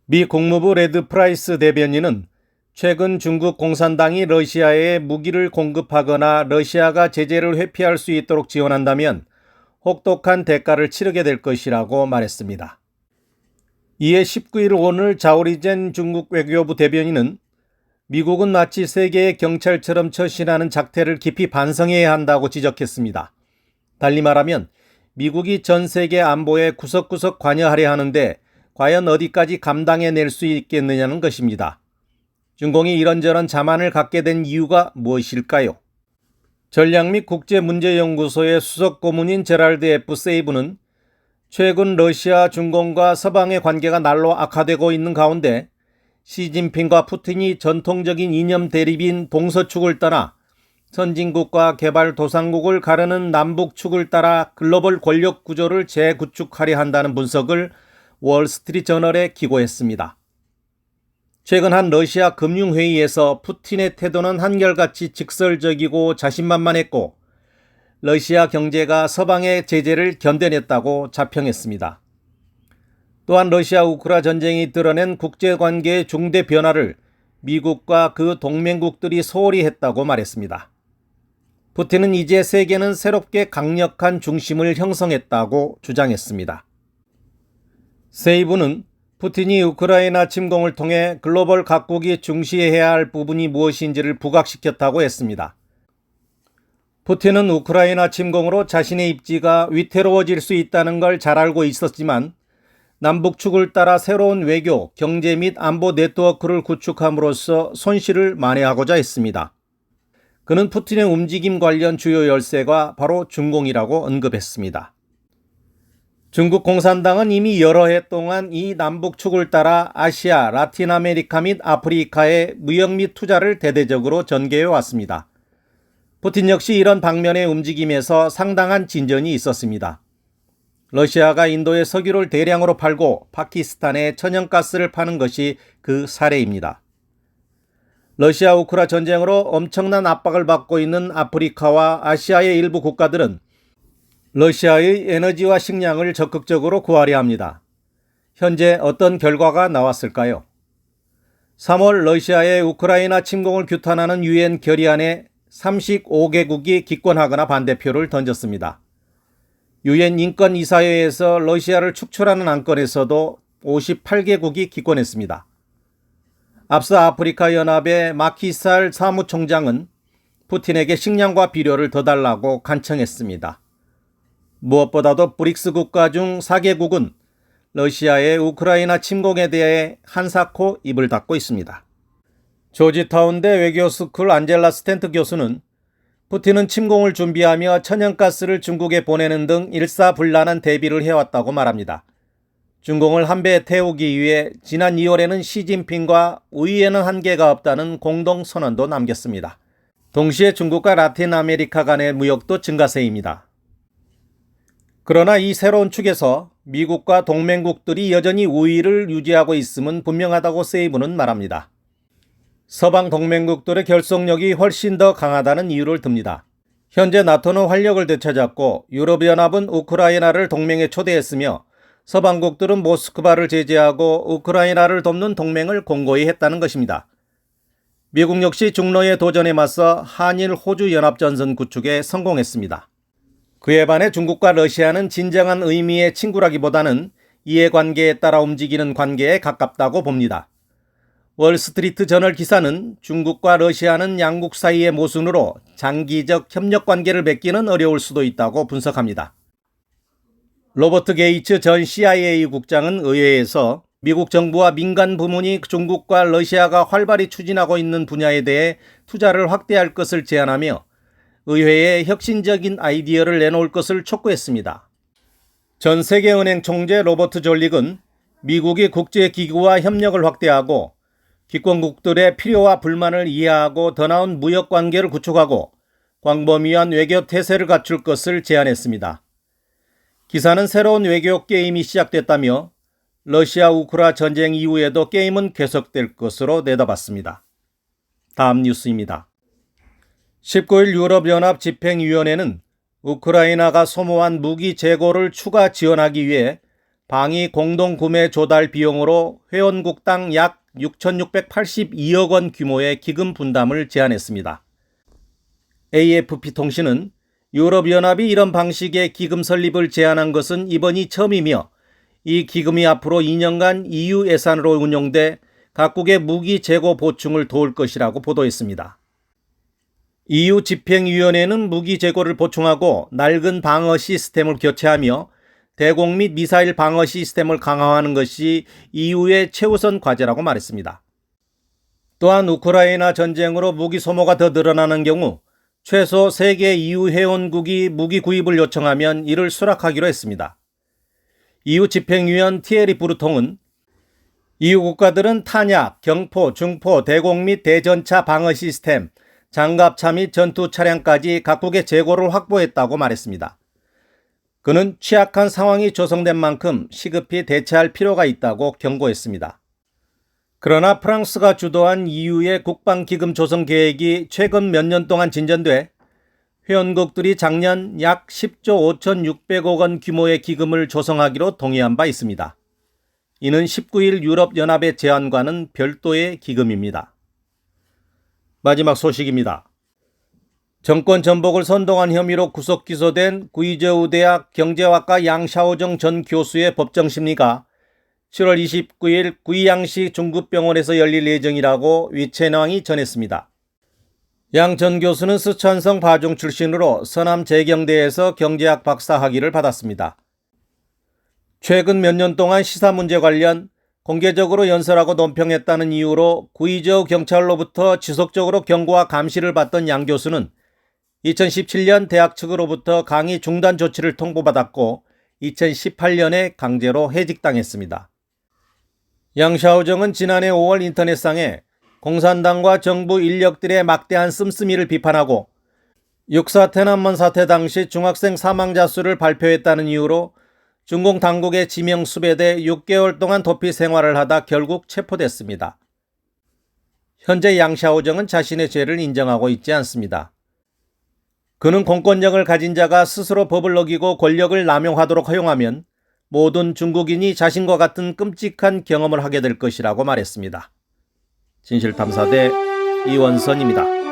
미 국무부 레드 프라이스 대변인은 최근 중국 공산당이 러시아에 무기를 공급하거나 러시아가 제재를 회피할 수 있도록 지원한다면 혹독한 대가를 치르게 될 것이라고 말했습니다. 이에 19일 오늘 자오리젠 중국 외교부 대변인은 미국은 마치 세계의 경찰처럼 처신하는 작태를 깊이 반성해야 한다고 지적했습니다. 달리 말하면 미국이 전 세계 안보에 구석구석 관여하려 하는데 과연 어디까지 감당해낼 수 있겠느냐는 것입니다. 중공이 이런저런 자만을 갖게 된 이유가 무엇일까요? 전략 및 국제문제연구소의 수석 고문인 제랄드 F. 세이브는 최근 러시아, 중공과 서방의 관계가 날로 악화되고 있는 가운데 시진핑과 푸틴이 전통적인 이념 대립인 동서축을 떠나 선진국과 개발도상국을 가르는 남북축을 따라 글로벌 권력 구조를 재구축하려 한다는 분석을 월스트리트저널에 기고했습니다. 최근 한 러시아 금융회의에서 푸틴의 태도는 한결같이 직설적이고 자신만만했고 러시아 경제가 서방의 제재를 견뎌냈다고 자평했습니다. 또한 러시아 우크라 전쟁이 드러낸 국제관계의 중대 변화를 미국과 그 동맹국들이 소홀히 했다고 말했습니다. 푸틴은 이제 세계는 새롭게 강력한 중심을 형성했다고 주장했습니다. 세이브는 푸틴이 우크라이나 침공을 통해 글로벌 각국이 중시해야 할 부분이 무엇인지를 부각시켰다고 했습니다. 푸틴은 우크라이나 침공으로 자신의 입지가 위태로워질 수 있다는 걸 잘 알고 있었지만 남북축을 따라 새로운 외교, 경제 및 안보 네트워크를 구축함으로써 손실을 만회하고자 했습니다. 그는 푸틴의 움직임 관련 주요 열쇠가 바로 중공이라고 언급했습니다. 중국 공산당은 이미 여러 해 동안 이 남북축을 따라 아시아, 라틴 아메리카 및 아프리카의 무역 및 투자를 대대적으로 전개해 왔습니다. 푸틴 역시 이런 방면의 움직임에서 상당한 진전이 있었습니다. 러시아가 인도에 석유를 대량으로 팔고 파키스탄에 천연가스를 파는 것이 그 사례입니다. 러시아 우크라 전쟁으로 엄청난 압박을 받고 있는 아프리카와 아시아의 일부 국가들은 러시아의 에너지와 식량을 적극적으로 구하려 합니다. 현재 어떤 결과가 나왔을까요? 3월 러시아의 우크라이나 침공을 규탄하는 유엔 결의안에 35개국이 기권하거나 반대표를 던졌습니다. 유엔 인권이사회에서 러시아를 축출하는 안건에서도 58개국이 기권했습니다. 앞서 아프리카 연합의 마키살 사무총장은 푸틴에게 식량과 비료를 더 달라고 간청했습니다. 무엇보다도 브릭스 국가 중 4개국은 러시아의 우크라이나 침공에 대해 한사코 입을 닫고 있습니다. 조지타운대 외교스쿨 안젤라 스탠트 교수는 푸틴은 침공을 준비하며 천연가스를 중국에 보내는 등 일사불란한 대비를 해왔다고 말합니다. 중공을 한 배 태우기 위해 지난 2월에는 시진핑과 우위에는 한계가 없다는 공동선언도 남겼습니다. 동시에 중국과 라틴 아메리카 간의 무역도 증가세입니다. 그러나 이 새로운 축에서 미국과 동맹국들이 여전히 우위를 유지하고 있음은 분명하다고 세이브는 말합니다. 서방 동맹국들의 결속력이 훨씬 더 강하다는 이유를 듭니다. 현재 나토는 활력을 되찾았고 유럽연합은 우크라이나를 동맹에 초대했으며 서방국들은 모스크바를 제재하고 우크라이나를 돕는 동맹을 공고히 했다는 것입니다. 미국 역시 중러의 도전에 맞서 한일 호주 연합전선 구축에 성공했습니다. 그에 반해 중국과 러시아는 진정한 의미의 친구라기보다는 이해관계에 따라 움직이는 관계에 가깝다고 봅니다. 월스트리트 저널 기사는 중국과 러시아는 양국 사이의 모순으로 장기적 협력 관계를 맺기는 어려울 수도 있다고 분석합니다. 로버트 게이츠 전 CIA 국장은 의회에서 미국 정부와 민간 부문이 중국과 러시아가 활발히 추진하고 있는 분야에 대해 투자를 확대할 것을 제안하며 의회에 혁신적인 아이디어를 내놓을 것을 촉구했습니다. 전 세계은행 총재 로버트 졸릭은 미국이 국제기구와 협력을 확대하고 기권국들의 필요와 불만을 이해하고 더 나은 무역관계를 구축하고 광범위한 외교 태세를 갖출 것을 제안했습니다. 기사는 새로운 외교 게임이 시작됐다며 러시아 우크라 전쟁 이후에도 게임은 계속될 것으로 내다봤습니다. 다음 뉴스입니다. 19일 유럽연합 집행위원회는 우크라이나가 소모한 무기 재고를 추가 지원하기 위해 방위 공동구매 조달 비용으로 회원국당 약 6,682억 원 규모의 기금 분담을 제안했습니다. AFP 통신은 유럽연합이 이런 방식의 기금 설립을 제안한 것은 이번이 처음이며 이 기금이 앞으로 2년간 EU 예산으로 운용돼 각국의 무기 재고 보충을 도울 것이라고 보도했습니다. EU 집행위원회는 무기 재고를 보충하고 낡은 방어 시스템을 교체하며 대공 및 미사일 방어 시스템을 강화하는 것이 EU의 최우선 과제라고 말했습니다. 또한 우크라이나 전쟁으로 무기 소모가 더 늘어나는 경우 최소 3개 EU 회원국이 무기 구입을 요청하면 이를 수락하기로 했습니다. EU 집행위원 티에리 브루통은 EU 국가들은 탄약, 경포, 중포, 대공 및 대전차 방어 시스템, 장갑차 및 전투 차량까지 각국의 재고를 확보했다고 말했습니다. 그는 취약한 상황이 조성된 만큼 시급히 대처할 필요가 있다고 경고했습니다. 그러나 프랑스가 주도한 EU의 국방기금 조성 계획이 최근 몇 년 동안 진전돼 회원국들이 작년 약 10조 5,600억 원 규모의 기금을 조성하기로 동의한 바 있습니다. 이는 19일 유럽연합의 제안과는 별도의 기금입니다. 마지막 소식입니다. 정권 전복을 선동한 혐의로 구속 기소된 구이저우 대학 경제학과 양샤오정 전 교수의 법정 심리가 7월 29일 구이양시 중급병원에서 열릴 예정이라고 위첸왕이 전했습니다. 양 전 교수는 스촨성 바중 출신으로 서남 재경대에서 경제학 박사 학위를 받았습니다. 최근 몇 년 동안 시사 문제 관련 공개적으로 연설하고 논평했다는 이유로 구이저우 경찰로부터 지속적으로 경고와 감시를 받던 양 교수는 2017년 대학 측으로부터 강의 중단 조치를 통보받았고 2018년에 강제로 해직당했습니다. 양샤오정은 지난해 5월 인터넷상에 공산당과 정부 인력들의 막대한 씀씀이를 비판하고 육사 테난먼 사태 당시 중학생 사망자 수를 발표했다는 이유로 중공 당국에 지명 수배돼 6개월 동안 도피 생활을 하다 결국 체포됐습니다. 현재 양샤오정은 자신의 죄를 인정하고 있지 않습니다. 그는 공권력을 가진 자가 스스로 법을 어기고 권력을 남용하도록 허용하면 모든 중국인이 자신과 같은 끔찍한 경험을 하게 될 것이라고 말했습니다. 진실탐사대 이원선입니다.